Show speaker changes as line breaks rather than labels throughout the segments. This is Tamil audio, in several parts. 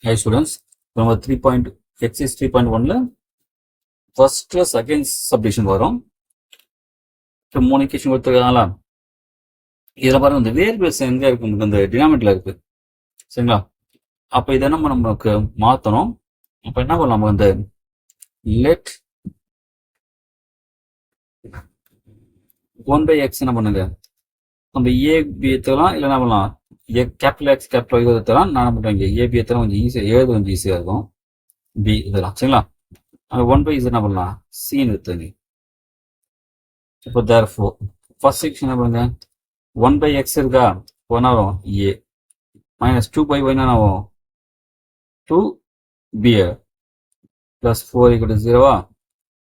Hi students, நம்ம 3. exercise 3.1ல first plus second subdivision வரும். இப்போ 3 equation கொடுத்துருக்காங்களா, இதில் பாருங்க இந்த வேரியபிள்ஸ் எங்க இருக்கு, இந்த டினாமினேட்டர்ல இருக்கு சரிங்களா. அப்போ இதை நமக்கு மாற்றணும். அப்போ என்ன பண்ணலாம், நம்ம இந்த லெட் 1/x என்ன பண்ணுங்க, நம்ம ஏபி எடுத்துக்கலாம், இல்லை என்ன பண்ணலாம் கேபிட்டல் எக்ஸ் கேபிட்டல் ஒய் எடுத்துக்கலாம். நான் என்ன பண்ணுறேன், ஏபி எடுத்துலாம் கொஞ்சம் ஈஸியாக, எழுது கொஞ்சம் ஈஸியாக இருக்கும். பி இதெல்லாம் சரிங்களா. 1/z என்ன பண்ணலாம், சின்னு எடுத்துங்க. இப்போ therefore ஃபர்ஸ்ட் செக்ஷன் என்ன பண்ணுங்க, 1/x இருக்கா, என்ன வரும் a மைனஸ் 2/y என்ன ஆகும் 2b பிளஸ் 4 ஈக்குவல் டு 0வா.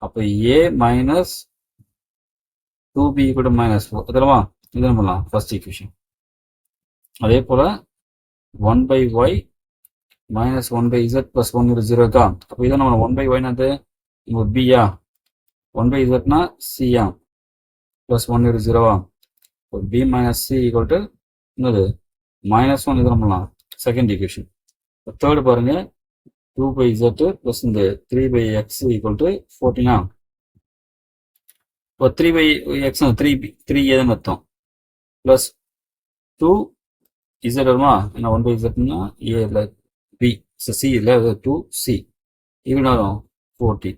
அப்போ a minus 2b equal to -4 இதெல்லாம் இது என்ன பண்ணலாம் ஃபர்ஸ்ட் ஈக்குவேஷன். அதே போல 1/y minus 1/z plus 1 equal 0 இருக்கா. அப்போ இதை நம்ம 1/y என்னது b-யா, 1/z-னா c-யா, plus 1 is 0வா. b minus c equal to என்னது -1 இது நம்மலாம் செகண்ட் ஈக்குவேஷன். தேர்ட் பாருங்க 2/z plus இந்த 3/x equal to 14. இப்போ 3/x 3a தான் அர்த்தம், plus 2z வருமா, என்ன 1/z-னா a இல்லை b, c இல்லை 2c ஈக்குவல் வரும் 40.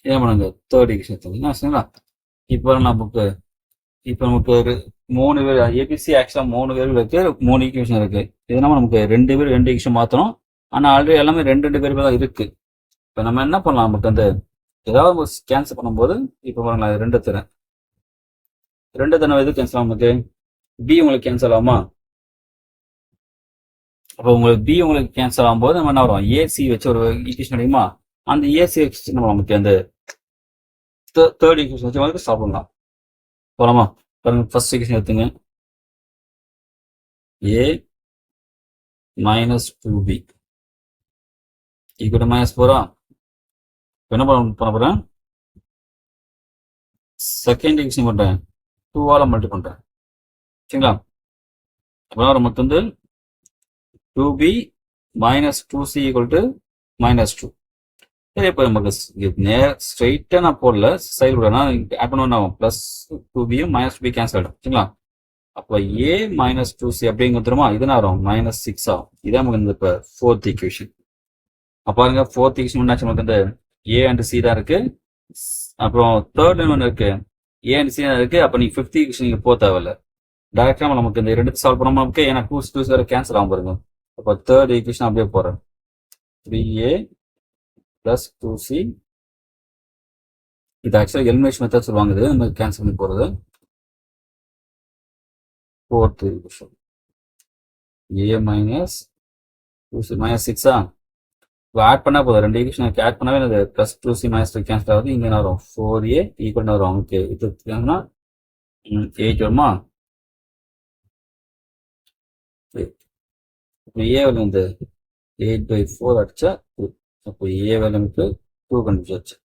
என்ன பண்ணுங்க தேர்ட் ஈக்குவேஷன் என்ன சரிங்களா. இப்போ நமக்கு ஒரு 3 பேர் ஏபிசி ஆக்சுவலாக 3 பேர் இருக்கு, 3 ஈக்குவேஷன் இருக்கு. இதனால நமக்கு 2 பேர் 2 ஈக்குவேஷன் மாற்றணும். ஆனால் ஆல்ரெடி எல்லாமே 2 பேர் தான் இருக்கு. இப்போ நம்ம என்ன பண்ணலாம், நமக்கு அந்த ஏதாவது கேன்சல் பண்ணும்போது இப்போ பாருங்களா 2 தரேன், 2 தடவை எது கேன்சல் ஆகும், நமக்கு பி உங்களுக்கு கேன்சல் ஆகுமா. அப்போ உங்களுக்கு பி உங்களுக்கு கேன்சல் ஆகும்போது நம்ம என்ன வரும், ஏசி வச்சு ஒரு ஈக்குவேஷன் கிடைக்குமா. அந்த ஏசி வச்சு நம்ம நமக்கு அந்த தேர்ட் ஈக்குவேஷன் வச்சு வந்து சாப்பிடலாம். போலாமா, பாருங்க ஃபர்ஸ்ட் ஈக்குவேஷன் எடுத்துங்க, a minus 2b equal to -4. என்ன பண்ண போறேன், செகண்ட் ஈக்குவேஷன் பண்றேன் 2ஆல மல்டி பண்றேன் சரிங்களா. அப்புறம் நமக்கு வந்து 2b minus 2c equal to -2. சரி, இப்போ நமக்கு ஸ்ட்ரைட்டா நான் போடல, சைடு விட ஆட் பண்ணுவோம், plus 2b minus 2b cancel ஆகிடும் சரிங்களா. அப்போ a மைனஸ் 2c அப்படிங்க வந்துருமா, இது என்ன வரும் -6 ஆகும். இதான் நமக்கு இந்த இப்போ ஃபோர்த் ஈக்குவேஷன். அப்போ பாருங்க ஃபோர்த் ஈக்குவேஷன் என்னாச்சு, நமக்கு இந்த a அண்ட் c தான் இருக்கு. அப்புறம் தேர்ட் ஒன்று இருக்கு, a அண்ட் c தான் இருக்கு. அப்போ நீங்க ஃபிஃப்த் ஈக்குவேஷன் நீங்க போக தேவையில்ல, டேரக்டா நமக்கு இந்த ரெண்டு சால்வ் பண்ணோம் நமக்கு, ஏன்னா 2 வேற கேன்சல் ஆகும் பாருங்க. அப்போ தேர்ட் ஈக்குவேஷன் அப்படியே போறேன், 3a plus 2c. இது ஆக்சுவலாக எலிமினேஷன் மெத்தட் சொல்லுவாங்க, இது நம்ம கேன்சல் பண்ணி போகிறது. Fourth equation a minus 2c -6. இப்போ ஆட் பண்ணால் போதும், 2 ஈக்குவேஷன் ஆட் பண்ணாவே அது ப்ளஸ் 2c -2 கேன்சல் ஆகுது. இங்கே என்ன வரும் 4a ஈக்குவல் வரும். ஓகே, இது 8 வருமா. இப்போ a வந்து 8/4 அடிச்சா 2. அப்போ a வேல்யூக்கு 2 கண்டுபிடிச்சாச்சு.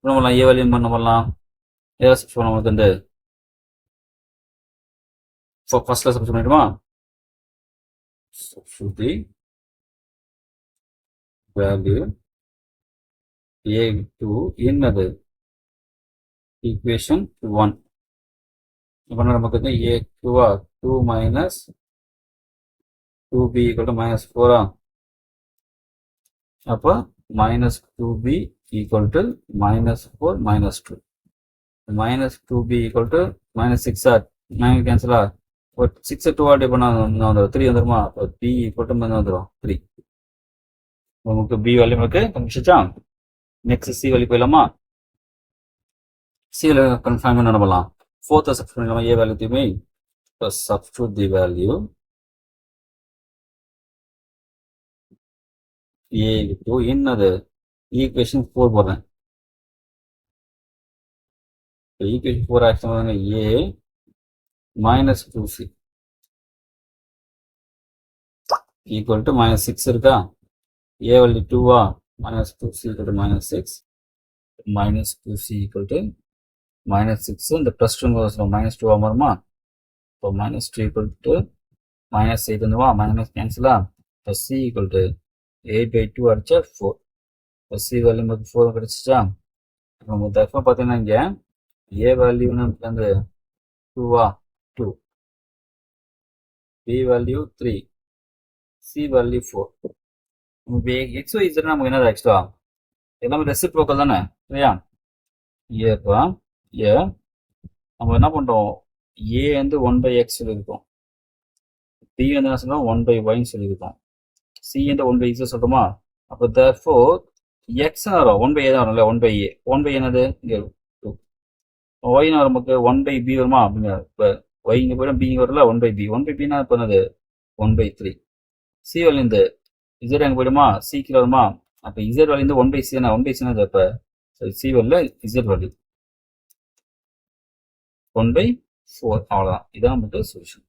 நம்ம a வேல்யூ பண்ணலாம், ஏதாவது சப்ஸ்ட் பண்ண நமக்கு வந்து ஃபர்ஸ்ட்ல சப்ஸ்ட் பண்ணிடுமா. தி வேல்யூ a2 என்னது ஈக்குவேஷன் 1. இப்போ நமக்கு வந்து a2 2 minus 2b equal to -4. அப்போ -2b equal to -4 -2 -2b equal to -6 9 கேன்சலா. ஒரு 6 2 ஆல்ரெடி பண்ண 3 வந்துருமா. அப்போ b ஈக்குவல் டு வந்துடும் 3. நமக்கு b வேல்யூ நமக்கு கண்டுபிடிச்சா. நெக்ஸ்ட் சி வேல்யூ போயிடலாமா. சியில் கன்ஃபார்ம் என்ன பண்ணலாம், ஃபோர்த்தை சப்ஸ்டியூட் பண்ணலாமா, a வேல்யூ தீமே plus substitute the value a2 என்னது ஈக்குவேஷன் 4 போடுறேன். ஈக்குவேஷன் 4 ஆக்சுவலாக a minus 2c equal to -6 இருக்கா. a வேல்யூ 2வா, -2c equal to -6 -2c equal to -6. இந்த ப்ளஸ் 2 -2 வருமா. இப்போ -2 equal to -8 வந்துவா, மைனஸ் கேன்சலா. plus c equal to 8 by 2 அடிச்சா 4 plus c வேல்யூ நமக்கு 4 கிடைச்சிச்சா. நம்ம தர்ஃபா பார்த்தீங்கன்னா இங்கே a வேல்யூ நமக்கு வந்து 2 2, b வேல்யூ 3, c வேல்யூ 4. நமக்கு x y z நமக்கு என்னது ஆக்சுவலா எல்லாமே ரெசிப்ரோக்கல் தானே இல்லையா. ஏப்பா ஏ நம்ம என்ன பண்ணுறோம், ஏ வந்து 1/x சொல்லியிருக்கோம், பி வந்து என்ன சொல்கிறோம் 1/y சொல்லியிருக்கோம், சி வந்து 1/z சொல்கிறோமா. அப்போ therefore x வரும் 1/a தான் வரும்ல, 1/a 1/a என்னது இங்கே 2, ஒய்னு வரும் நமக்கு 1/b வருமா அப்படிங்க. இப்போ ஒய் இங்கே போய்டும் பி இங்கே வரல 1/b 1/bனா இப்போ என்னது 1/3. சி வலிந்து இசட் அங்கே போய்டுமா சி கீழே வருமா. அப்போ இசட் வலிந்து 1/c என்ன 1/c என்னது அப்போ சி வலியில் இசட் வலி 1/4 அவ்வளோதான். இதான் நமக்கு சொல்யூஷன்.